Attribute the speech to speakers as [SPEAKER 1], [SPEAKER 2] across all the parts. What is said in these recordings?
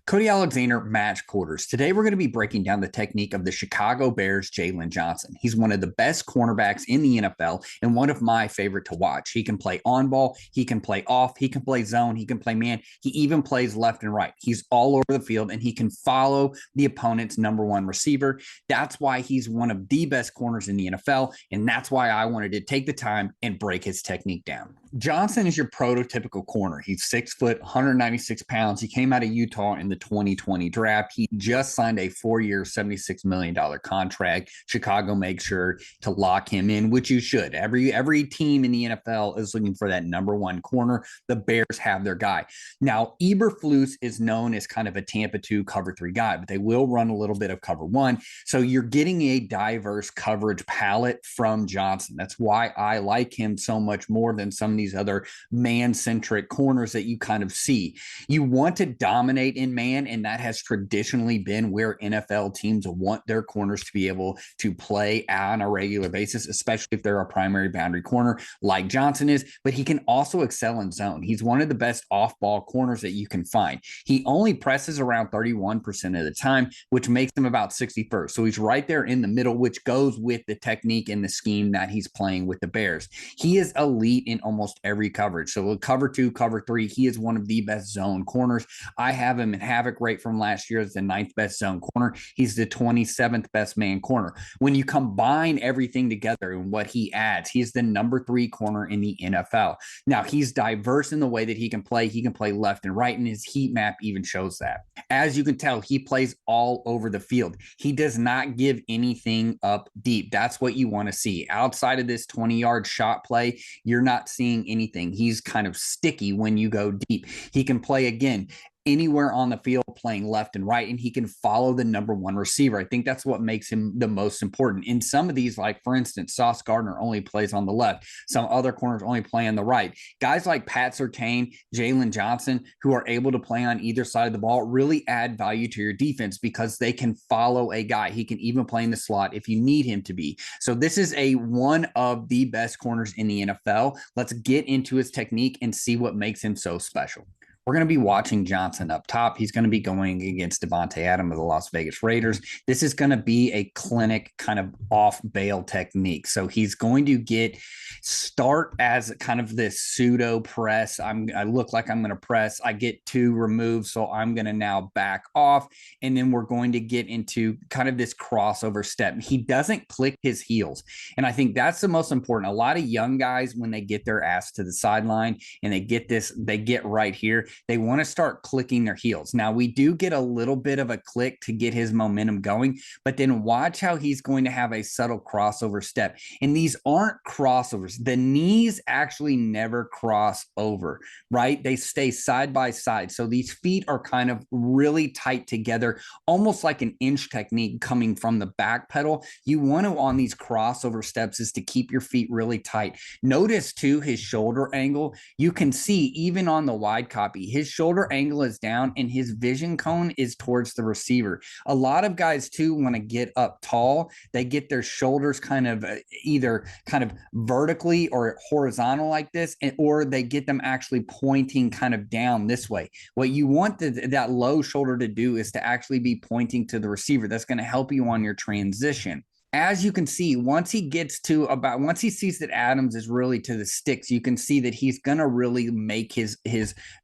[SPEAKER 1] Cody Alexander, Match Quarters. Today, we're going to be breaking down the technique of the Chicago Bears' Jaylon Johnson. He's one of the best cornerbacks in the NFL and one of my favorite to watch. He can play on ball, he can play off, he can play zone, he can play man, he even plays left and right. He's all over the field and he can follow the opponent's number one receiver. That's why he's one of the best corners in the NFL, and that's why I wanted to take the time and break his technique down. Johnson is your prototypical corner. He's 6 foot, 196 pounds. He came out of Utah in the 2020 draft. He just signed a 4-year, $76 million contract. Chicago makes sure to lock him in, which you should. Every team in the NFL is looking for that number one corner. The Bears have their guy. Now, Eberflus is known as kind of a Tampa 2 cover 3 guy, but they will run a little bit of cover 1. So you're getting a diverse coverage palette from Johnson. That's why I like him so much more than some of these other man-centric corners that you kind of see. You want to dominate in man, and that has traditionally been where NFL teams want their corners to be able to play on a regular basis, especially if they're a primary boundary corner like Johnson is, but he can also excel in zone. He's one of the best off-ball corners that you can find. He only presses around 31% of the time, which makes him about 61st. So he's right there in the middle, which goes with the technique and the scheme that he's playing with the Bears. He is elite in almost every coverage. So cover 2, cover 3, he is one of the best zone corners. I have him in havoc rate from last year as the 9th best zone corner. He's the 27th best man corner. When you combine everything together and what he adds, he's the number 3 corner in the NFL. Now, he's diverse in the way that he can play. He can play left and right, and his heat map even shows that. As you can tell, he plays all over the field. He does not give anything up deep. That's what you want to see. Outside of this 20-yard shot play, you're not seeing anything. He's kind of sticky when you go deep. He can play, again, anywhere on the field playing left and right, and he can follow the number one receiver. I think that's what makes him the most important. In some of these, like for instance, Sauce Gardner only plays on the left. Some other corners only play on the right. Guys like Pat Surtain, Jaylon Johnson, who are able to play on either side of the ball, really add value to your defense because they can follow a guy. He can even play in the slot if you need him to be. So this is one of the best corners in the NFL. Let's get into his technique and see what makes him so special. We're going to be watching Johnson up top. He's going to be going against Davante Adams of the Las Vegas Raiders. This is going to be a clinic kind of off bail technique. So he's going to start as kind of this pseudo press. I look like I'm going to press. I get 2 removed, so I'm going to now back off. And then we're going to get into kind of this crossover step. He doesn't click his heels. And I think that's the most important. A lot of young guys, when they get their ass to the sideline and they get right here, they want to start clicking their heels. Now, we do get a little bit of a click to get his momentum going, but then watch how he's going to have a subtle crossover step. And these aren't crossovers. The knees actually never cross over, right? They stay side by side. So these feet are kind of really tight together, almost like an inch technique coming from the back pedal. You want to, on these crossover steps, is to keep your feet really tight. Notice too, his shoulder angle. You can see even on the wide copy, his shoulder angle is down and his vision cone is towards the receiver. A lot of guys too want to get up tall. They get their shoulders kind of either kind of vertically or horizontal like this, or they get them actually pointing kind of down this way. What you want that low shoulder to do is to actually be pointing to the receiver. That's going to help you on your transition. As you can see, once he sees that Adams is really to the sticks, you can see that he's going to really make his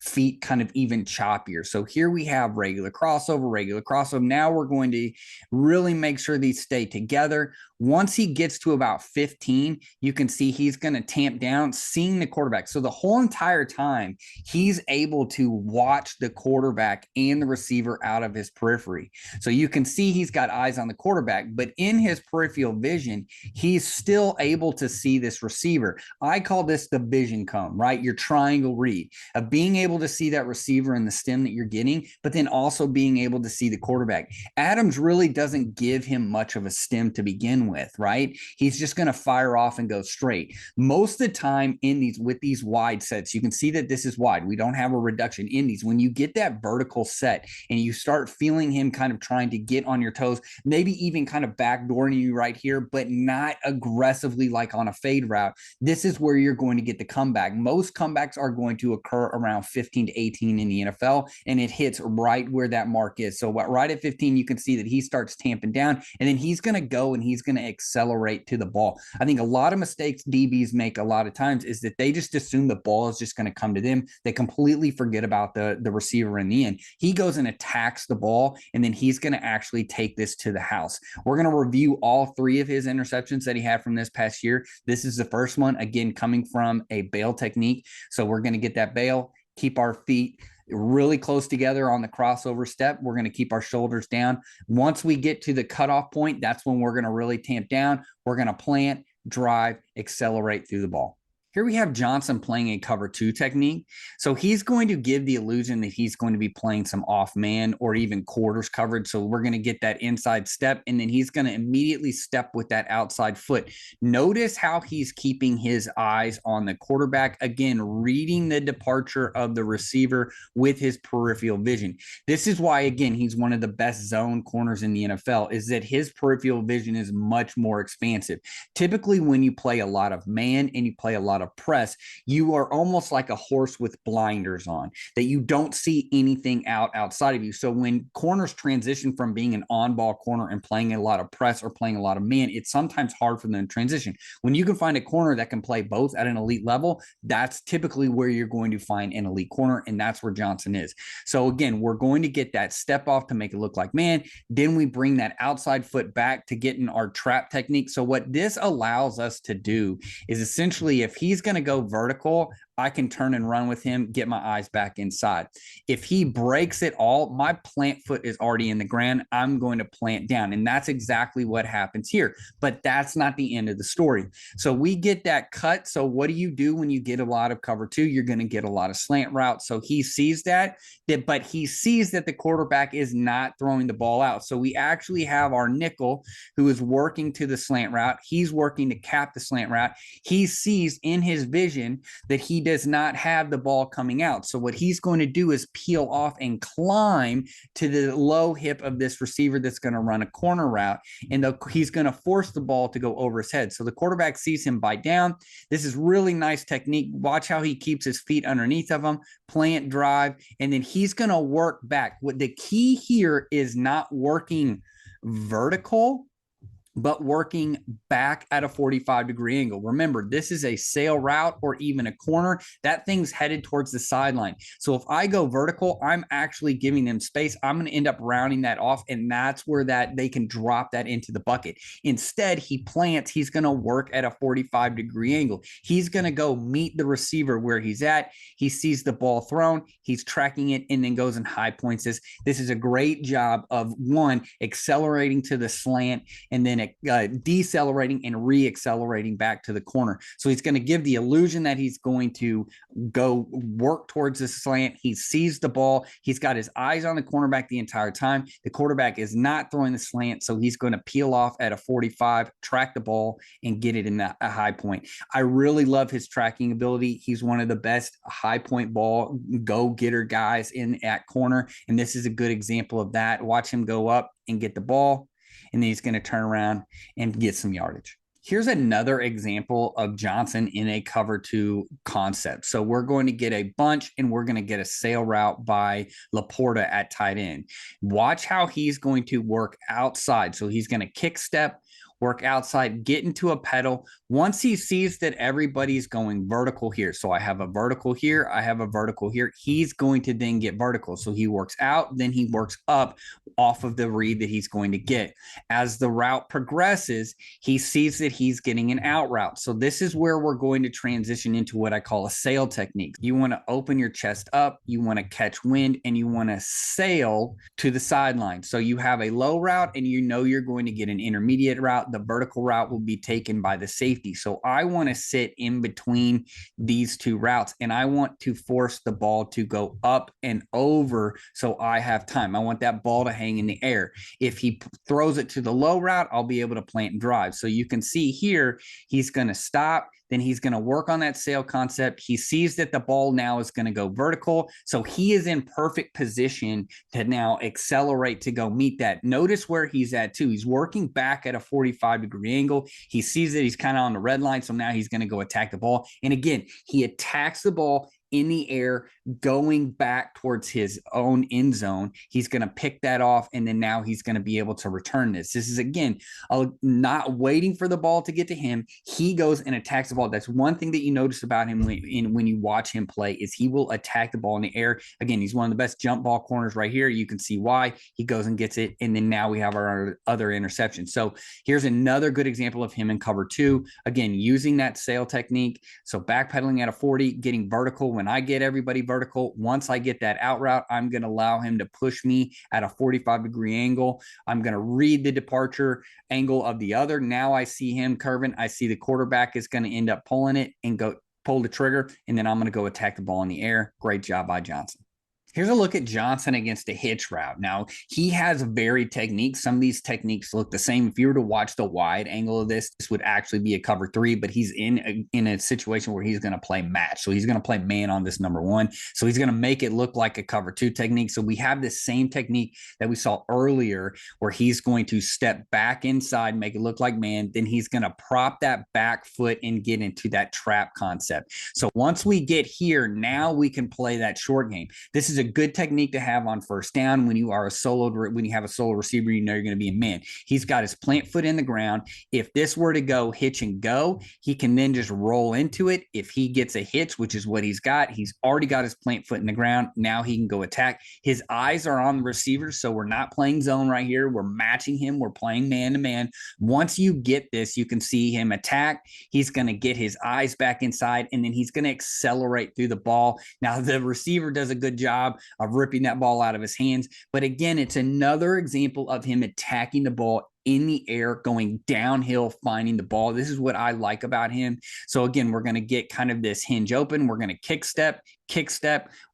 [SPEAKER 1] feet kind of even choppier. So here we have regular crossover. Now we're going to really make sure these stay together. Once he gets to about 15, you can see he's going to tamp down, seeing the quarterback. So the whole entire time, he's able to watch the quarterback and the receiver out of his periphery. So you can see he's got eyes on the quarterback, but in his peripheral vision, he's still able to see this receiver. I call this the vision cone, right? Your triangle read of being able to see that receiver in the stem that you're getting, but then also being able to see the quarterback. Adams really doesn't give him much of a stem to begin with, right? He's just going to fire off and go straight. Most of the time with these wide sets, you can see that this is wide. We don't have a reduction in these. When you get that vertical set and you start feeling him kind of trying to get on your toes, maybe even kind of backdooring you right here, but not aggressively like on a fade route. This is where you're going to get the comeback. Most comebacks are going to occur around 15 to 18 in the NFL, and it hits right where that mark is. So right at 15, you can see that he starts tamping down, and then he's going to go and he's going to accelerate to the ball. I think a lot of mistakes DBs make a lot of times is that they just assume the ball is just going to come to them. They completely forget about the receiver in the end. He goes and attacks the ball, and then he's going to actually take this to the house. We're going to review all three of his interceptions that he had from this past year. This is the first one, again, coming from a bail technique. So we're going to get that bail, keep our feet really close together on the crossover step. We're going to keep our shoulders down. Once we get to the cutoff point, that's when we're going to really tamp down. We're going to plant, drive, accelerate through the ball. Here we have Johnson playing a cover two technique. So he's going to give the illusion that he's going to be playing some off man or even quarters coverage. So we're going to get that inside step, and then he's going to immediately step with that outside foot. Notice how he's keeping his eyes on the quarterback. Again, reading the departure of the receiver with his peripheral vision. This is why, again, he's one of the best zone corners in the NFL, is that his peripheral vision is much more expansive. Typically, when you play a lot of man and you play a lot of press, you are almost like a horse with blinders on, that you don't see anything outside of you. So when corners transition from being an on-ball corner and playing a lot of press or playing a lot of man, it's sometimes hard for them to transition. When you can find a corner that can play both at an elite level, that's typically where you're going to find an elite corner, and that's where Johnson is. So again, we're going to get that step off to make it look like man. Then we bring that outside foot back to get in our trap technique. So what this allows us to do is essentially, if he's going to go vertical, I can turn and run with him, get my eyes back inside. If he breaks it all, my plant foot is already in the ground. I'm going to plant down. And that's exactly what happens here. But that's not the end of the story. So we get that cut. So what do you do when you get a lot of cover two? You're going to get a lot of slant routes. So he sees that, but he sees that the quarterback is not throwing the ball out. So we actually have our nickel who is working to the slant route. He's working to cap the slant route. He sees in his vision that he does not have the ball coming out. So what he's going to do is peel off and climb to the low hip of this receiver that's going to run a corner route, and he's going to force the ball to go over his head. So the quarterback sees him bite down. This is really nice technique. Watch how he keeps his feet underneath of him, plant, drive, and then he's going to work back. What the key here is not working vertical, but working back at a 45-degree angle. Remember, this is a sail route or even a corner. That thing's headed towards the sideline. So if I go vertical, I'm actually giving them space. I'm going to end up rounding that off, and that's where that they can drop that into the bucket. Instead, he plants. He's going to work at a 45-degree angle. He's going to go meet the receiver where he's at. He sees the ball thrown. He's tracking it and then goes and high points this. This is a great job of, one, accelerating to the slant, and then decelerating and re-accelerating back to the corner. So he's going to give the illusion that he's going to go work towards the slant. He sees the ball. He's got his eyes on the cornerback the entire time. The quarterback is not throwing the slant, so he's going to peel off at a 45, track the ball, and get it in a high point. I really love his tracking ability. He's one of the best high point ball go-getter guys in at corner, and this is a good example of that. Watch him go up and get the ball, and then he's going to turn around and get some yardage. Here's another example of Johnson in a cover two concept. So we're going to get a bunch, and we're going to get a sail route by Laporta at tight end. Watch how he's going to work outside. So he's going to kick step, work outside, get into a pedal. Once he sees that everybody's going vertical here, so I have a vertical here, I have a vertical here, he's going to then get vertical. So he works out, then he works up off of the read that he's going to get. As the route progresses, he sees that he's getting an out route. So this is where we're going to transition into what I call a sail technique. You want to open your chest up, you want to catch wind, and you want to sail to the sideline. So you have a low route, and you know you're going to get an intermediate route. The vertical route will be taken by the safety. So I want to sit in between these two routes, and I want to force the ball to go up and over so I have time. I want that ball to hang hang in the air. If he throws it to the low route, I'll be able to plant and drive. So you can see here, he's going to stop. Then he's going to work on that sail concept. He sees that the ball now is going to go vertical. So he is in perfect position to now accelerate to go meet that. Notice where he's at too. He's working back at a 45-degree angle. He sees that he's kind of on the red line. So now he's going to go attack the ball. And again, he attacks the ball in the air, going back towards his own end zone. He's going to pick that off, and then now he's going to be able to return this. This is, again, not waiting for the ball to get to him. He goes and attacks the ball. That's one thing that you notice about him when you watch him play is he will attack the ball in the air. Again, he's one of the best jump ball corners right here. You can see why. He goes and gets it, and then now we have our other interception. So here's another good example of him in cover two. Again, using that sail technique. So backpedaling at a 40, getting vertical. When I get everybody vertical, once I get that out route, I'm going to allow him to push me at a 45-degree angle. I'm going to read the departure angle of the other. Now I see him curving. I see the quarterback is going to end up pulling it and go pull the trigger, and then I'm going to go attack the ball in the air. Great job by Johnson. Here's a look at Johnson against a hitch route. Now, he has varied techniques. Some of these techniques look the same. If you were to watch the wide angle of this would actually be a cover three, but he's in a situation where he's going to play match. So he's going to play man on this number one. So he's going to make it look like a cover two technique. So we have the same technique that we saw earlier where he's going to step back inside, make it look like man. Then he's going to prop that back foot and get into that trap concept. So once we get here, now we can play that short game. This is a good technique to have on first down when you have a solo receiver, you know you're going to be a man. He's got his plant foot in the ground. If this were to go hitch and go, he can then just roll into it. If he gets a hitch, which is what he's already got his plant foot in the ground. Now he can go attack. His eyes are on the receiver, so we're not playing zone right here. We're matching him. We're playing man to man. Once you get this, you can see him attack. He's going to get his eyes back inside, and then he's going to accelerate through the ball. Now, the receiver does a good job of ripping that ball out of his hands. But again, it's another example of him attacking the ball in the air, going downhill, finding the ball. This is what I like about him. So again, we're going to get kind of this hinge open. We're going to kick step.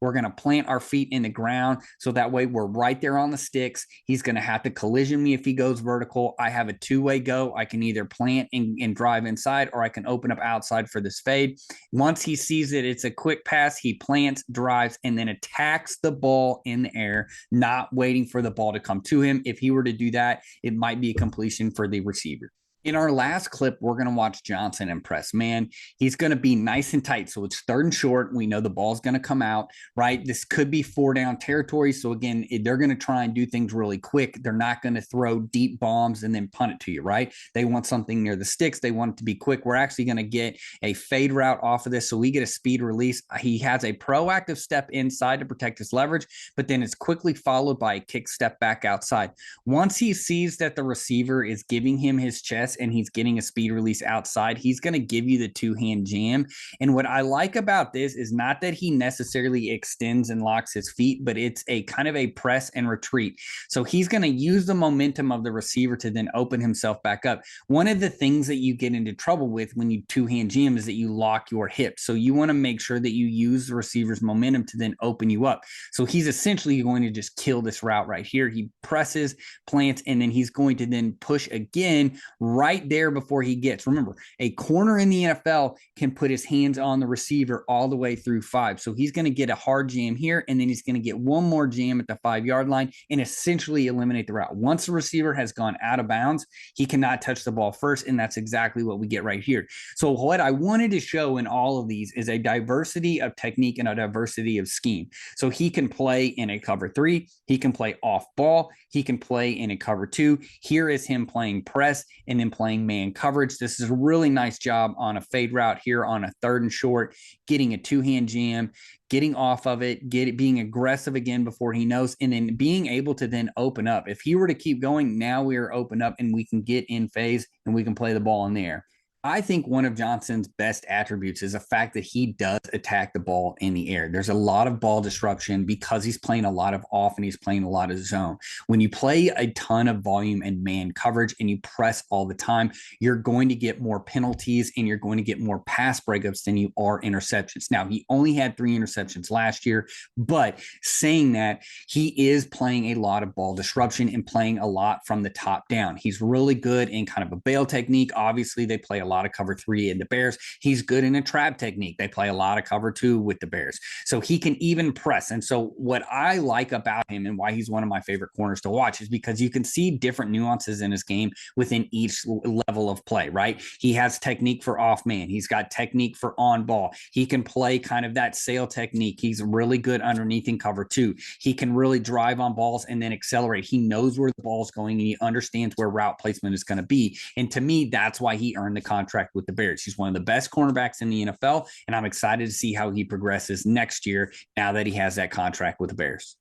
[SPEAKER 1] We're going to plant our feet in the ground. So that way we're right there on the sticks. He's going to have to collision me if he goes vertical. I have a two-way go. I can either plant and drive inside, or I can open up outside for this fade. Once he sees it, it's a quick pass. He plants, drives, and then attacks the ball in the air, not waiting for the ball to come to him. If he were to do that, it might be a completion for the receiver. In our last clip, we're going to watch Johnson impress man. He's going to be nice and tight. So it's third and short. We know the ball's going to come out, right? This could be 4-down territory. So again, they're going to try and do things really quick. They're not going to throw deep bombs and then punt it to you, right? They want something near the sticks. They want it to be quick. We're actually going to get a fade route off of this. So we get a speed release. He has a proactive step inside to protect his leverage, but then it's quickly followed by a kick step back outside. Once he sees that the receiver is giving him his chest and he's getting a speed release outside, he's going to give you the two-hand jam. And what I like about this is not that he necessarily extends and locks his feet, but it's a kind of a press and retreat. So he's going to use the momentum of the receiver to then open himself back up. One of the things that you get into trouble with when you two-hand jam is that you lock your hips. So you want to make sure that you use the receiver's momentum to then open you up. So he's essentially going to just kill this route right here. He presses, plants, and then he's going to then push again right there before he gets. Remember, a corner in the NFL can put his hands on the receiver all the way through 5. So he's going to get a hard jam here, and then he's going to get one more jam at the 5-yard line and essentially eliminate the route. Once the receiver has gone out of bounds, he cannot touch the ball first, and that's exactly what we get right here. So what I wanted to show in all of these is a diversity of technique and a diversity of scheme. So he can play in a cover 3, he can play off ball, he can play in a cover 2. Here is him playing press and then playing man coverage. This is a really nice job on a fade route here on a third and short, getting a two-hand jam, getting off of it, being aggressive again before he knows, and then being able to then open up. If he were to keep going, now we are open up and we can get in phase and we can play the ball in the air. I think one of Johnson's best attributes is the fact that he does attack the ball in the air. There's a lot of ball disruption because he's playing a lot of off and he's playing a lot of zone. When you play a ton of volume and man coverage and you press all the time, you're going to get more penalties and you're going to get more pass breakups than you are interceptions. Now, he only had 3 interceptions last year, but saying that, he is playing a lot of ball disruption and playing a lot from the top down. He's really good in kind of a bail technique. Obviously, they play a lot of cover 3 in the Bears. He's good in a trap technique. They play a lot of cover 2 with the Bears. So he can even press. And so what I like about him and why he's one of my favorite corners to watch is because you can see different nuances in his game within each level of play, right? He has technique for off man. He's got technique for on ball. He can play kind of that sail technique. He's really good underneath in cover 2. He can really drive on balls and then accelerate. He knows where the ball's going and he understands where route placement is going to be. And to me, that's why he earned the contract with the Bears. He's one of the best cornerbacks in the NFL, and I'm excited to see how he progresses next year now that he has that contract with the Bears.